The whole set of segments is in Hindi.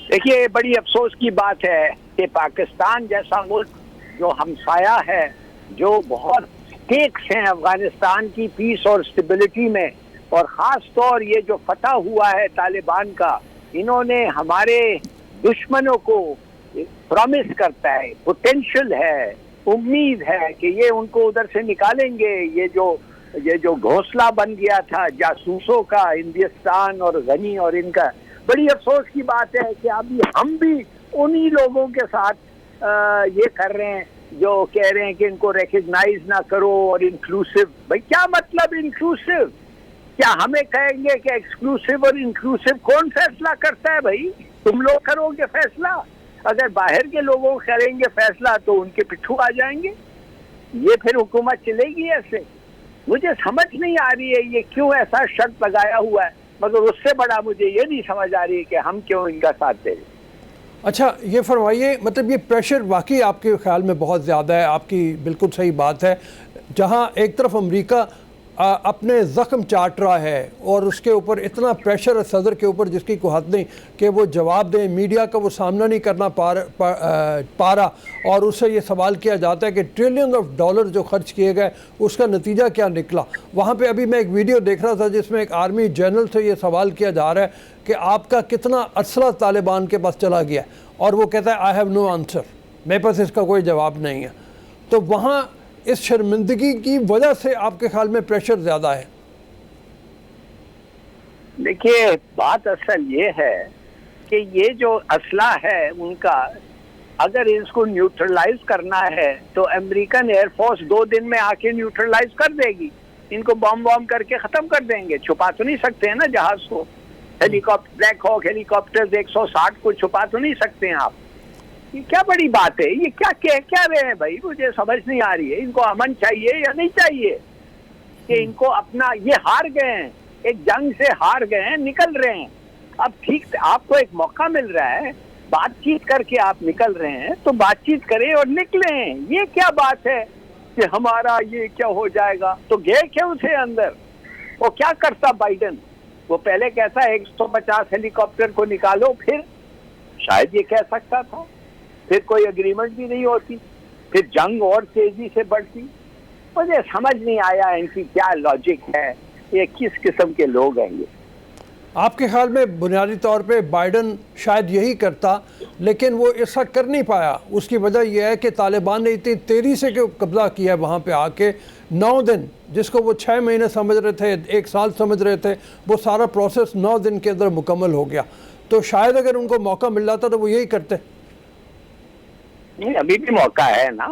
देखिए, बड़ी अफसोस की बात है कि पाकिस्तान जैसा मुल्क जो हमसाया है, जो बहुत स्टेक्स हैं अफगानिस्तान की पीस और स्टेबिलिटी में, और ख़ास तौर ये जो फतह हुआ है तालिबान का, इन्होंने हमारे दुश्मनों को प्रॉमिस करता है, पोटेंशियल है, उम्मीद है कि ये उनको उधर से निकालेंगे। ये जो घोंसला बन गया था जासूसों का, हिंदुस्तान और गनी और इनका, बड़ी अफसोस की बात है कि अभी हम भी उन्हीं लोगों के साथ ये कर रहे हैं जो कह रहे हैं कि इनको रिकग्नाइज ना करो और इंक्लूसिव। भाई क्या मतलब इंक्लूसिव? क्या हमें कहेंगे कि एक्सक्लूसिव और इंक्लूसिव कौन फैसला करता है? भाई तुम लोग करोगे फैसला? अगर बाहर के लोगों करेंगे फैसला तो उनके पिट्ठू आ जाएंगे। ये फिर हुकूमत चलेगी ऐसे? मुझे समझ नहीं आ रही है ये क्यों ऐसा शर्त लगाया हुआ है, मगर उससे बड़ा मुझे ये नहीं समझ आ रही है कि हम क्यों इनका साथ दें। अच्छा, ये फरमाइए, मतलब ये प्रेशर वाकई आपके ख्याल में बहुत ज़्यादा है? आपकी बिल्कुल सही बात है। जहाँ एक तरफ अमेरिका अपने ज़ख्म चाट रहा है और उसके ऊपर इतना प्रेशर है सदर के ऊपर जिसकी कोई हद नहीं कि वो जवाब दें, मीडिया का वो सामना नहीं करना पा रहा, और उससे ये सवाल किया जाता है कि ट्रिलियन ऑफ डॉलर जो खर्च किए गए उसका नतीजा क्या निकला। वहाँ पे अभी मैं एक वीडियो देख रहा था जिसमें एक आर्मी जनरल से ये सवाल किया जा रहा है कि आपका कितना असला तालिबान के पास चला गया, और वो कहता है आई हैव नो आंसर, मेरे पास इसका कोई जवाब नहीं है। तो वहाँ इस शर्मिंदगी की वजह से आपके ख्याल में प्रेशर ज़्यादा है? देखिए, बात असल ये है कि ये जो असला है उनका, अगर इसको न्यूट्रलाइज करना है तो अमेरिकन एयरफोर्स 2 दिन में आके न्यूट्रलाइज कर देगी। इनको बॉम्ब करके ख़त्म कर देंगे। छुपा तो नहीं सकते हैं ना जहाज़ को। हेलीकॉप्टर, ब्लैक हॉक हेलीकॉप्टर्स 160 को छुपा तो नहीं सकते हैं आप। ये क्या बड़ी बात है? ये क्या क्या रहे हैं भाई? मुझे समझ नहीं आ रही है। इनको अमन चाहिए या नहीं चाहिए कि इनको अपना, ये हार गए हैं, एक जंग से हार गए हैं, निकल रहे हैं। अब ठीक, आपको एक मौका मिल रहा है, बातचीत करके आप निकल रहे हैं, तो बातचीत करें और निकलें। ये क्या बात है कि हमारा ये क्या हो जाएगा? तो गए क्यों थे अंदर? वो क्या करता बाइडेन? वो पहले कहता 150 हेलीकॉप्टर को निकालो, फिर शायद ये कह सकता था, फिर कोई एग्रीमेंट भी नहीं होती, फिर जंग और तेजी से बढ़ती। मुझे समझ नहीं आया इनकी क्या लॉजिक है, ये किस किस्म के लोग हैं ये। आपके ख्याल में बुनियादी तौर पे बाइडन शायद यही करता, लेकिन वो ऐसा कर नहीं पाया। उसकी वजह यह है कि तालिबान ने इतनी तेज़ी से कब्ज़ा किया वहाँ पे आके। 9 दिन, जिसको वो 6 महीने समझ रहे थे, 1 साल समझ रहे थे, वो सारा प्रोसेस 9 दिन के अंदर मुकम्मल हो गया। तो शायद अगर उनको मौका मिल जाता तो वो यही करते। नहीं, अभी भी मौका है ना,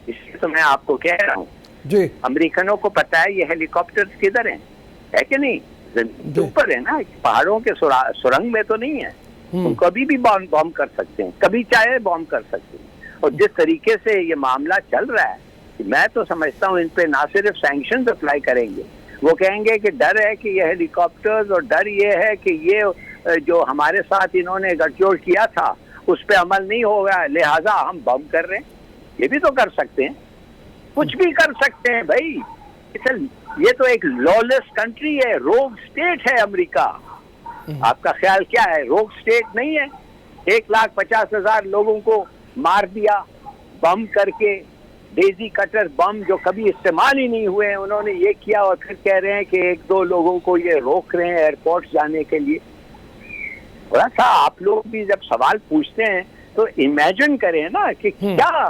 इसलिए तो मैं आपको कह रहा हूँ जी। अमेरिकनों को पता है ये हेलीकॉप्टर्स किधर हैं, है कि नहीं? ऊपर है ना, पहाड़ों के सुरंग में तो नहीं है। तुम कभी भी बॉम्ब कर सकते हैं, कभी चाहे बॉम्ब कर सकते हैं। और जिस तरीके से ये मामला चल रहा है, मैं तो समझता हूँ इन पे ना सिर्फ सैंक्शंस अप्लाई करेंगे, वो कहेंगे कि डर है कि ये हेलीकॉप्टर्स, और डर ये है कि ये जो हमारे साथ इन्होंने गठजोड़ किया था उस पर अमल नहीं होगा, लिहाजा हम बम कर रहे हैं। ये भी तो कर सकते हैं, कुछ भी कर सकते हैं भाई। ये तो एक लॉलेस कंट्री है, रोग स्टेट है अमेरिका। आपका ख्याल क्या है? रोग स्टेट नहीं है? 1,50,000 लोगों को मार दिया बम करके, डेजी कटर बम जो कभी इस्तेमाल ही नहीं हुए हैं, उन्होंने ये किया, और फिर कह रहे हैं कि 1-2 लोगों को ये रोक रहे हैं एयरपोर्ट जाने के लिए। थोड़ा सा आप लोग भी जब सवाल पूछते हैं तो इमेजिन करें ना कि क्या,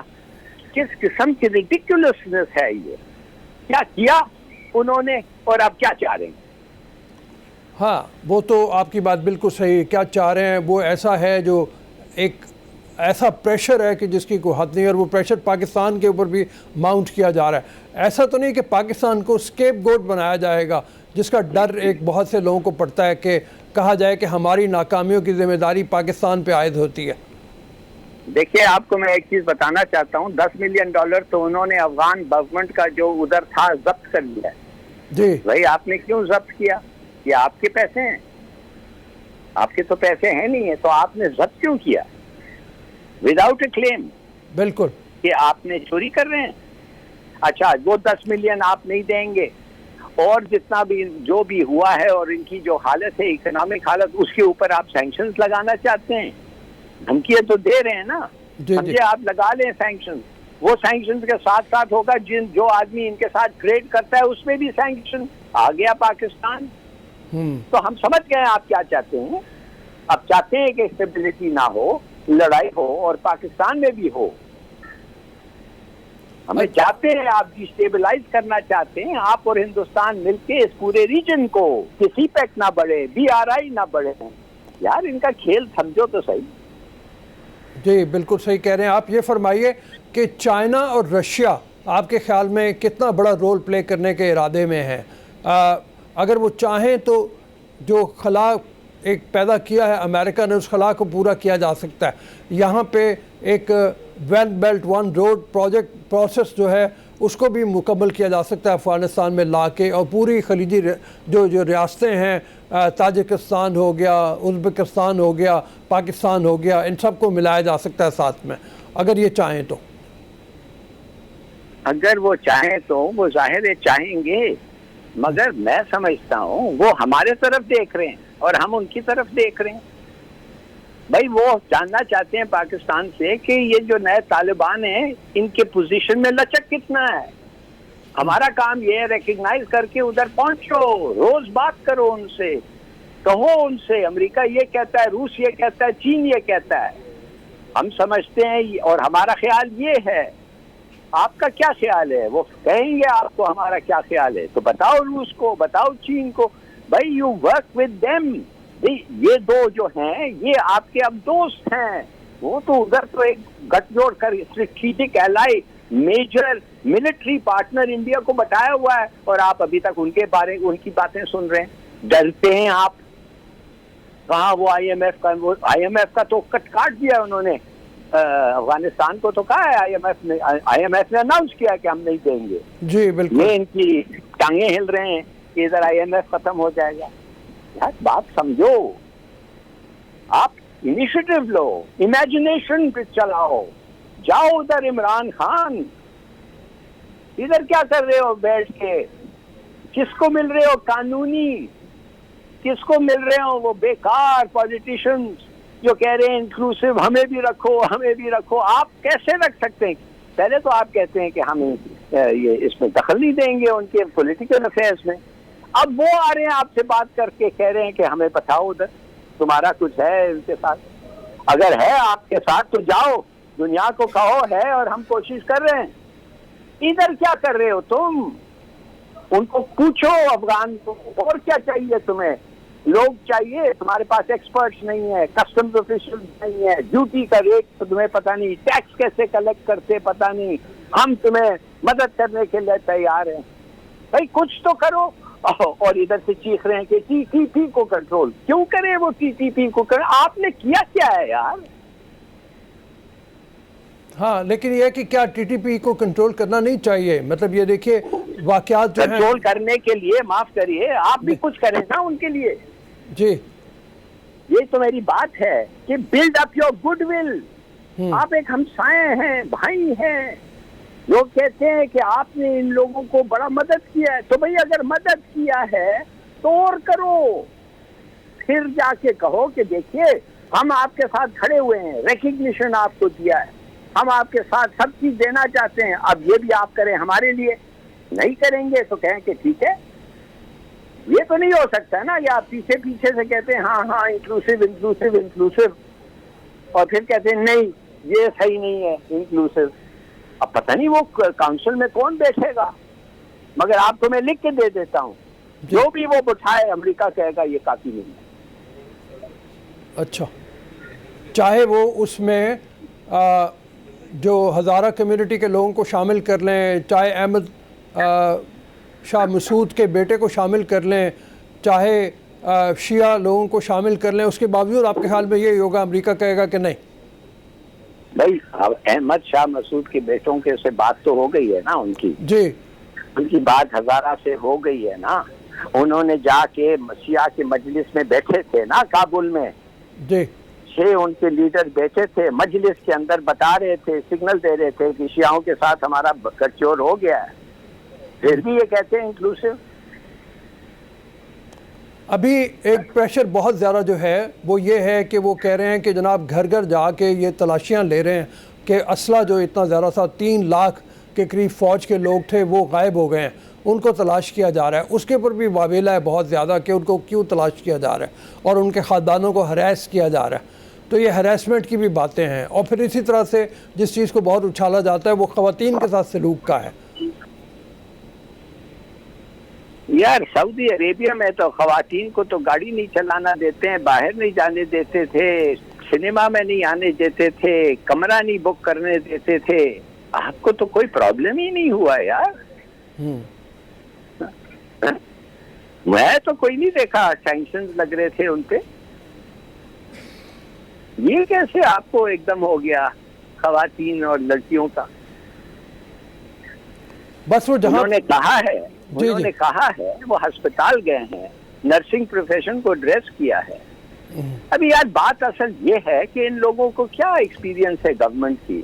किस किस्म की रिडिकुलसनेस है ये। क्या किया उन्होंने और अब क्या चाह रहे हैं? हाँ, वो तो आपकी बात बिल्कुल सही है। क्या चाह रहे हैं वो ऐसा है जो एक ऐसा प्रेशर है कि जिसकी कोई हद नहीं, और वो प्रेशर पाकिस्तान के ऊपर भी माउंट किया जा रहा है। ऐसा तो नहीं कि पाकिस्तान को स्केपगोट बनाया जाएगा, जिसका डर एक बहुत से लोगों को पड़ता है कि कहा जाए कि हमारी नाकामियों की जिम्मेदारी पाकिस्तान पे आयद होती है। देखिए, आपको मैं एक चीज बताना चाहता हूँ, $10 मिलियन तो उन्होंने अफगान गवर्नमेंट का जो उधर था जब्त कर लिया है। जी भाई, आपने क्यों जब्त किया? ये आपके पैसे हैं, आपके तो पैसे हैं नहीं है, तो आपने जब्त क्यों किया विदाउट ए क्लेम? बिल्कुल, कि आपने चोरी कर रहे हैं। अच्छा, वो 10 मिलियन आप नहीं देंगे, और जितना भी जो भी हुआ है और इनकी जो हालत है, इकोनॉमिक हालत, उसके ऊपर आप सैंक्शंस लगाना चाहते हैं। धमकियां तो दे रहे हैं ना, जी, जी। समझे, आप लगा लें सैंक्शन, वो सैंक्शन के साथ साथ होगा जो आदमी इनके साथ ट्रेड करता है उसमें भी सैंक्शन आ गया पाकिस्तान। तो हम समझ गए आप क्या चाहते हैं। आप चाहते हैं कि स्टेबिलिटी ना हो, लड़ाई हो और पाकिस्तान में भी हो। हमें चाहते हैं, आप डिस्टेबलाइज करना चाहते हैं, आप और हिंदुस्तान मिलके इस पूरे रीजन को, किसी पैक ना बढ़े, BRI ना बढ़े। यार इनका खेल समझो तो सही। जी बिल्कुल सही कह रहे हैं आप। ये फरमाइए कि चाइना और रशिया आपके ख्याल में कितना बड़ा रोल प्ले करने के इरादे में है? अगर वो चाहें तो जो खला एक पैदा किया है अमेरिका ने, उस खला को पूरा किया जा सकता है। यहाँ पे एक one belt one road process जो है उसको भी मुकम्मल किया जा सकता है अफ़गानिस्तान में ला के, और पूरी खलीजी जो रियासतें हैं, ताजिकिस्तान हो गया, उज़्बेकिस्तान हो गया, पाकिस्तान हो गया, इन सब को मिलाया जा सकता है साथ में, अगर ये चाहें तो। अगर वो चाहें तो वो जाहिर है चाहेंगे, मगर मैं समझता हूँ वो हमारे तरफ देख रहे हैं और हम उनकी तरफ देख रहे हैं। भाई वो जानना चाहते हैं पाकिस्तान से कि ये जो नए तालिबान हैं इनके पोजीशन में लचक कितना है। हमारा काम ये है रिकग्नाइज करके उधर पहुंचो, रोज बात करो उनसे, कहो उनसे अमेरिका ये कहता है, रूस ये कहता है, चीन ये कहता है। हम समझते हैं और हमारा ख्याल ये है, आपका क्या ख्याल है? वो कहेंगे आपको हमारा क्या ख्याल है, तो बताओ रूस को, बताओ चीन को। भाई यू वर्क विद देम। ये दो जो हैं ये आपके अब दोस्त हैं। वो तो उधर तो एक गठजोड़ कर strategic ally, major military partner India को बताया हुआ है, और आप अभी तक उनकी बातें सुन रहे हैं। डरते हैं आप। कहाँ वो IMF का तो कट काट दिया उन्होंने। अफगानिस्तान को तो कहा है IMF ने अनाउंस किया कि हम नहीं देंगे। जी बिल्कुल। ये इनकी टांगे हिल रहे हैं कि इधर IMF खत्म हो जाएगा। यार बात समझो, आप इनिशिएटिव लो, इमेजिनेशन पे चलाओ, जाओ उधर। इमरान खान इधर क्या कर रहे हो बैठ के? किसको मिल रहे हो कानूनी? किसको मिल रहे हो वो बेकार पॉलिटिशियंस जो कह रहे हैं इंक्लूसिव, हमें भी रखो, हमें भी रखो। आप कैसे रख सकते हैं? पहले तो आप कहते हैं कि हम ये इसमें दखल नहीं देंगे उनके पॉलिटिकल अफेयर्स में। अब वो आ रहे हैं आपसे बात करके कह रहे हैं कि हमें बताओ उधर तुम्हारा कुछ है उनके साथ। अगर है आपके साथ तो जाओ, दुनिया को कहो है और हम कोशिश कर रहे हैं। इधर क्या कर रहे हो तुम? उनको पूछो अफगान को, और क्या चाहिए तुम्हें? लोग चाहिए, तुम्हारे पास एक्सपर्ट्स नहीं है, कस्टम्स ऑफिशियल नहीं है, ड्यूटी का रेट तो तुम्हें पता नहीं, टैक्स कैसे कलेक्ट करते पता नहीं। हम तुम्हें मदद करने के लिए तैयार हैं। भाई कुछ तो करो। और इधर से चीख रहे हैं कि TTP को कंट्रोल क्यों करें? वो TTP को करें, आपने किया क्या है यार? हाँ, लेकिन यह कि क्या TTP को कंट्रोल करना नहीं चाहिए? मतलब ये देखिए वाकयात जो हैं, कंट्रोल करने के लिए माफ करिए आप भी कुछ करें ना उनके लिए। जी ये तो मेरी बात है कि बिल्ड अप योर गुडविल। आप एक हमसाए हैं, भाई हैं। लोग कहते हैं कि आपने इन लोगों को बड़ा मदद किया है, तो भाई अगर मदद किया है तो और करो। फिर जाके कहो कि देखिए हम आपके साथ खड़े हुए हैं, रिकग्निशन आपको दिया है, हम आपके साथ सब चीज देना चाहते हैं, अब ये भी आप करें हमारे लिए। नहीं करेंगे तो कहें कि ठीक है। ये तो नहीं हो सकता ना कि आप पीछे पीछे से कहते हैं हाँ हाँ इंक्लूसिव इंक्लूसिव इंक्लूसिव, और फिर कहते हैं नहीं ये सही नहीं है इंक्लूसिव। अब पता नहीं वो काउंसिल में कौन बैठेगा, मगर आपको मैं लिख के दे देता हूँ, जो भी वो उठाए अमेरिका कहेगा ये काफी नहीं है। अच्छा, चाहे वो उसमें जो हज़ारा कम्युनिटी के लोगों को शामिल कर लें, चाहे अहमद शाह मसूद के बेटे को शामिल कर लें, चाहे शिया लोगों को शामिल कर लें, उसके बावजूद आपके ख्याल में ये होगा अमेरिका कहेगा कि नहीं? भाई अब अहमद शाह मसूद के बेटों के से बात तो हो गई है ना उनकी। जी, उनकी बात हज़ारा से हो गई है ना। उन्होंने जाके शिया के मजलिस में बैठे थे ना काबुल में। जी, 6 उनके लीडर बैठे थे मजलिस के अंदर, बता रहे थे, सिग्नल दे रहे थे कि शियाओं के साथ हमारा गठजोड़ हो गया है। फिर भी ये कहते हैं इंक्लूसिव। अभी एक प्रेशर बहुत ज़्यादा जो है वो ये है कि वो कह रहे हैं कि जनाब घर घर जाके ये तलाशियां ले रहे हैं कि असला जो इतना ज़्यादा था 3 लाख के करीब फ़ौज के लोग थे वो गायब हो गए हैं, उनको तलाश किया जा रहा है। उसके ऊपर भी वावेला है बहुत ज़्यादा कि उनको क्यों तलाश किया जा रहा है और उनके ख़ानदानों को हरास किया जा रहा है। तो ये हरासमेंट की भी बातें हैं। और फिर इसी तरह से जिस चीज़ को बहुत उछाला जाता है वो ख़वातीन के साथ सलूक का है। यार सऊदी अरेबिया में तो ख़वातीन को तो गाड़ी नहीं चलाना देते हैं, बाहर नहीं जाने देते थे, सिनेमा में नहीं आने देते थे, कमरा नहीं बुक करने देते थे। आपको तो कोई प्रॉब्लम ही नहीं हुआ यार। मैं तो कोई नहीं देखा सैंक्शंस लग रहे थे उन पे। ये कैसे आपको एकदम हो गया ख़वातीन और लड़कियों का? बस वो जहाँ उन्होंने कहा है वो अस्पताल गए हैं, नर्सिंग प्रोफेशन को ड्रेस किया है। अभी यार बात असल ये है कि इन लोगों को क्या एक्सपीरियंस है गवर्नमेंट की,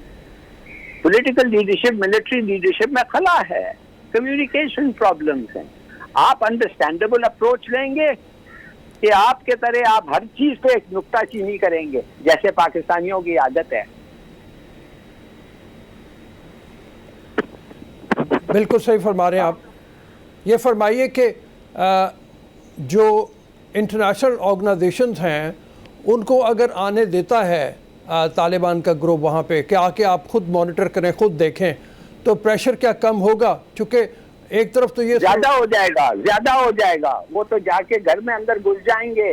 पॉलिटिकल लीडरशिप, मिलिट्री लीडरशिप में खला है, कम्युनिकेशन प्रॉब्लम्स हैं। आप अंडरस्टैंडेबल अप्रोच लेंगे कि आपके तरह आप हर चीज पे एक नुक्ताचीनी करेंगे जैसे पाकिस्तानियों की आदत है। बिल्कुल सही फरमा रहे हैं आप। ये फरमाइए कि जो इंटरनेशनल ऑर्गेनाइजेशंस हैं उनको अगर आने देता है तालिबान का ग्रुप वहाँ पे कि आके आप खुद मॉनिटर करें, खुद देखें, तो प्रेशर क्या कम होगा? क्योंकि एक तरफ तो ये ज्यादा हो जाएगा। वो तो जाके घर में अंदर घुस जाएंगे।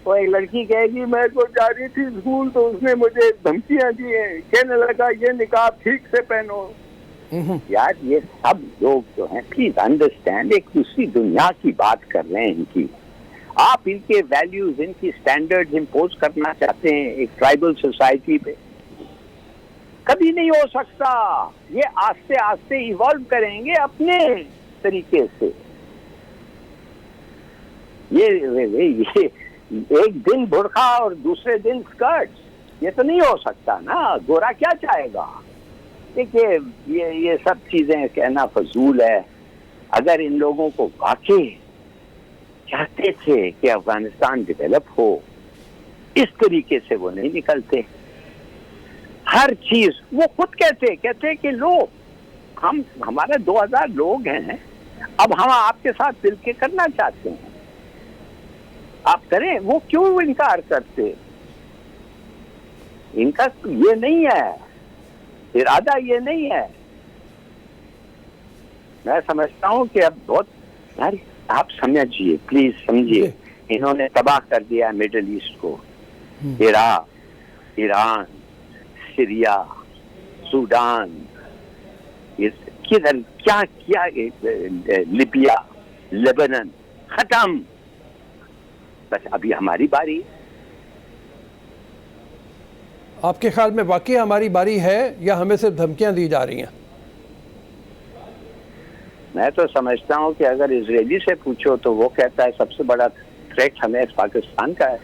तो एक लड़की कहेगी मैं तो जा रही थी स्कूल तो उसने मुझे धमकियां दी हैं, कहने लगा ये निकाब ठीक से पहनो। यार ये सब लोग जो हैं, प्लीज अंडरस्टैंड, एक दूसरी दुनिया की बात कर रहे हैं इनकी। आप इनके वैल्यूज, इनकी स्टैंडर्ड्स इम्पोज करना चाहते हैं एक ट्राइबल सोसाइटी पे, कभी नहीं हो सकता। ये आस्ते आस्ते इवॉल्व करेंगे अपने तरीके से। ये एक दिन बुर्का और दूसरे दिन स्कर्ट, ये तो नहीं हो सकता ना। गोरा क्या चाहेगा? देखिए ये सब चीजें कहना फजूल है। अगर इन लोगों को वाकई चाहते थे कि अफगानिस्तान डेवलप हो, इस तरीके से वो नहीं निकलते। हर चीज वो खुद कहते कि लोग हमारे 2000 लोग हैं, अब हम आपके साथ मिलके करना चाहते हैं, आप करें। वो क्यों इनकार करते? इनका ये नहीं है, इरादा ये नहीं है। मैं समझता हूं कि अब बहुत यार आप समझिए, प्लीज समझिए, इन्होंने तबाह कर दिया मिडिल ईस्ट को। इराक, ईरान, सीरिया, सूडान, किधर क्या क्या, लिबिया, लेबनान, खत्म। बस अभी हमारी बारी। आपके ख्याल में वाकई हमारी बारी है या हमें सिर्फ धमकियां दी जा रही हैं? मैं तो समझता हूं कि अगर इजरायली से पूछो तो वो कहता है सबसे बड़ा थ्रेट हमें पाकिस्तान का है,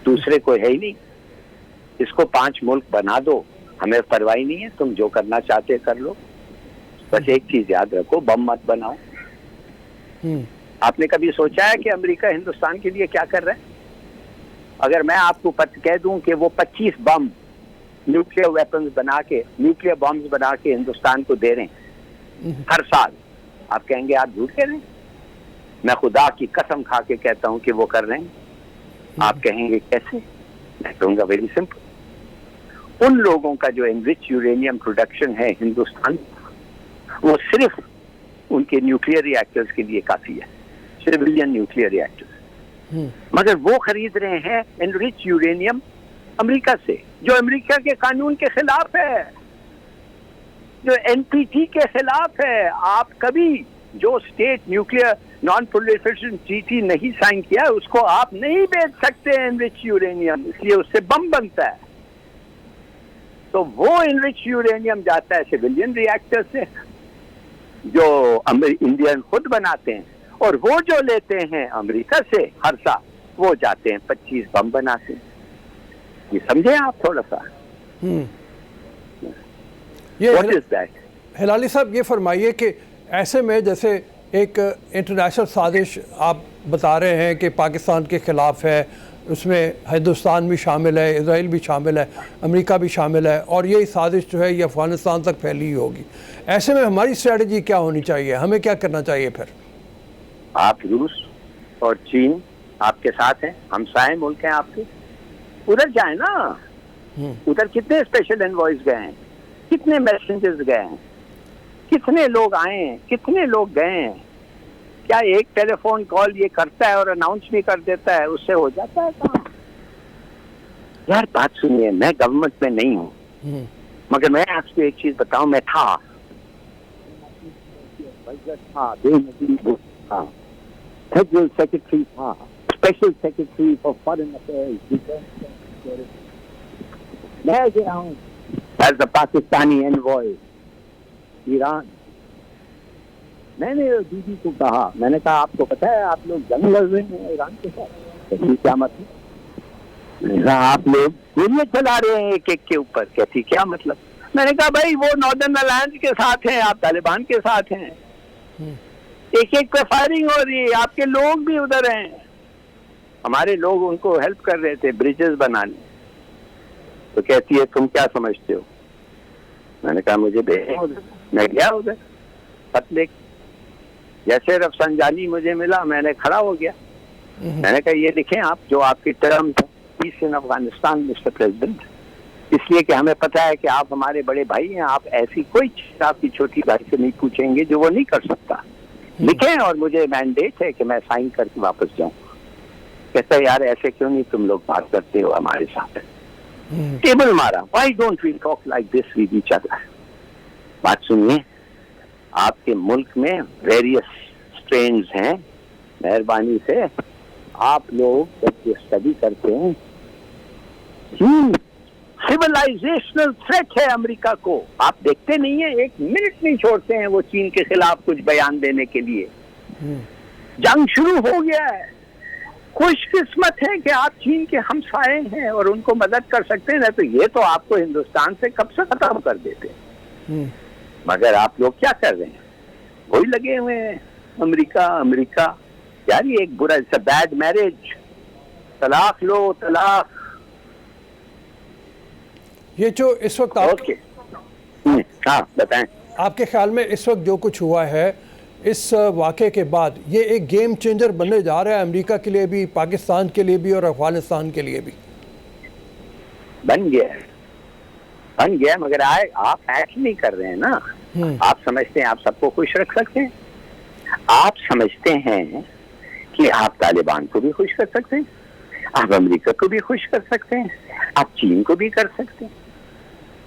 दूसरे कोई है ही नहीं। इसको 5 मुल्क बना दो, हमें परवाही नहीं है, तुम जो करना चाहते कर लो, बस एक चीज याद रखो, बम मत बनाओ। आपने कभी सोचा है कि अमेरिका हिंदुस्तान के लिए क्या कर रहा है? अगर मैं आपको कह दूं कि वो 25 बम, न्यूक्लियर वेपन्स बना के, न्यूक्लियर बॉम्ब्स बना के हिंदुस्तान को दे रहे हैं हर साल, आप कहेंगे आप झूठ कह रहे हैं? मैं खुदा की कसम खा के कहता हूं कि वो कर रहे हैं। आप कहेंगे कैसे? मैं कहूंगा वेरी सिंपल। उन लोगों का जो एनरिच यूरेनियम प्रोडक्शन है हिंदुस्तान, वो सिर्फ उनके न्यूक्लियर रिएक्टर्स के लिए काफी है, सिविलियन न्यूक्लियर रिएक्टर्स। मगर वो खरीद रहे हैं एनरिच यूरेनियम अमेरिका से, जो अमेरिका के कानून के खिलाफ है, जो एनपीटी के खिलाफ है। आप कभी जो state nuclear non proliferation treaty नहीं साइन किया, उसको आप नहीं बेच सकते एनरिच यूरेनियम, इसलिए उससे बम बनता है। तो वो एनरिच यूरेनियम जाता है सिविलियन रिएक्टर से, जो इंडियन खुद बनाते हैं, और वो जो लेते हैं अमेरिका से हर साल, वो जाते हैं 25 बम बनाते हैं। ये समझे आप थोड़ा सा? What is that? हिलाली साहब ये फरमाइए कि ऐसे में जैसे एक इंटरनेशनल साजिश आप बता रहे हैं कि पाकिस्तान के ख़िलाफ़ है, उसमें हिंदुस्तान भी शामिल है, इजराइल भी शामिल है, अमेरिका भी शामिल है, और यही साजिश जो है ये अफ़गानिस्तान तक फैली होगी। ऐसे में हमारी स्ट्रेटजी क्या होनी चाहिए, हमें क्या करना चाहिए फिर? आप रूस और चीन आपके साथ हैं, हमसाए मुल्क हैं आपके, उधर जाए ना। उधर कितने स्पेशल एनवॉयज गए हैं, कितने मैसेंजर्स गए हैं, कितने लोग आए हैं, कितने लोग गए हैं। क्या एक टेलीफोन कॉल ये करता है और अनाउंस भी कर देता है, उससे हो जाता है काम? यार बात सुनिए, मैं गवर्नमेंट में नहीं हूँ, मगर मैं आपको एक चीज बताऊं, मैं था फेडरल सेक्रेटरी था, special secretary for foreign affairs. मैं गया हूँ as a Pakistani envoy Iran. मैंने दीदी को कहा, मैंने कहा आपको पता है आप लोग जंग लड़ रहे हैं ईरान के साथ? कहती क्या मतलब? आप लोग गोलियां चला रहे हैं एक एक के ऊपर। कहती क्या मतलब? मैंने कहा भाई वो नॉर्दर्न अलायंस के साथ हैं, आप तालिबान के साथ हैं, एक एक पे फायरिंग हो रही है, आपके लोग भी उधर हैं। हमारे लोग उनको हेल्प कर रहे थे ब्रिजेस बनाने। तो कहती है तुम क्या समझते हो? मैंने कहा मुझे भेजो उधर। मैं गया उधर पतले, जैसे रफसंजानी मुझे मिला मैंने खड़ा हो गया। मैंने कहा ये लिखें आप जो आपकी टर्म है, पीस इन अफगानिस्तान मिस्टर प्रेसिडेंट, इसलिए कि हमें पता है कि आप हमारे बड़े भाई हैं, आप ऐसी कोई चीज आपकी छोटी भाई से नहीं पूछेंगे जो वो नहीं कर सकता। लिखें और मुझे मैंडेट है कि मैं साइन करके वापस जाऊं। कहता है यार ऐसे क्यों नहीं तुम लोग बात करते हो हमारे साथ? टेबल मारा, why don't we talk like this with each other? बात सुनिए, आपके मुल्क में वेरियस स्ट्रेन्स हैं, मेहरबानी से आप लोग जब स्टडी करते हैं, सिविलाइजेशनल थ्रेट है अमेरिका को, आप देखते नहीं है, एक मिनट नहीं छोड़ते हैं वो चीन के खिलाफ कुछ बयान देने के लिए। जंग शुरू हो गया है। खुशकिस्मत है कि आप चीन के हमसाए हैं और उनको मदद कर सकते हैं, ना तो ये तो आपको हिंदुस्तान से कब से खत्म कर देते। मगर आप लोग क्या कर रहे हैं? वही लगे हुए हैं, अमेरिका अमेरिका। यार ये एक बुरा, बैड मैरिज, तलाक लो तलाक। ये जो इस वक्त ओके, हाँ बताएं। आपके ख्याल में इस वक्त जो कुछ हुआ है इस वाक़े के बाद, ये एक गेम चेंजर बनने जा रहा है अमेरिका के लिए भी, पाकिस्तान के लिए भी और अफगानिस्तान के लिए भी? बन गया मगर आप एक्ट नहीं कर रहे हैं ना। आप समझते हैं आप सबको खुश रख सकते हैं, आप समझते हैं कि आप तालिबान को भी खुश कर सकते हैं, आप अमेरिका को भी खुश कर सकते हैं, आप चीन को भी कर सकते हैं।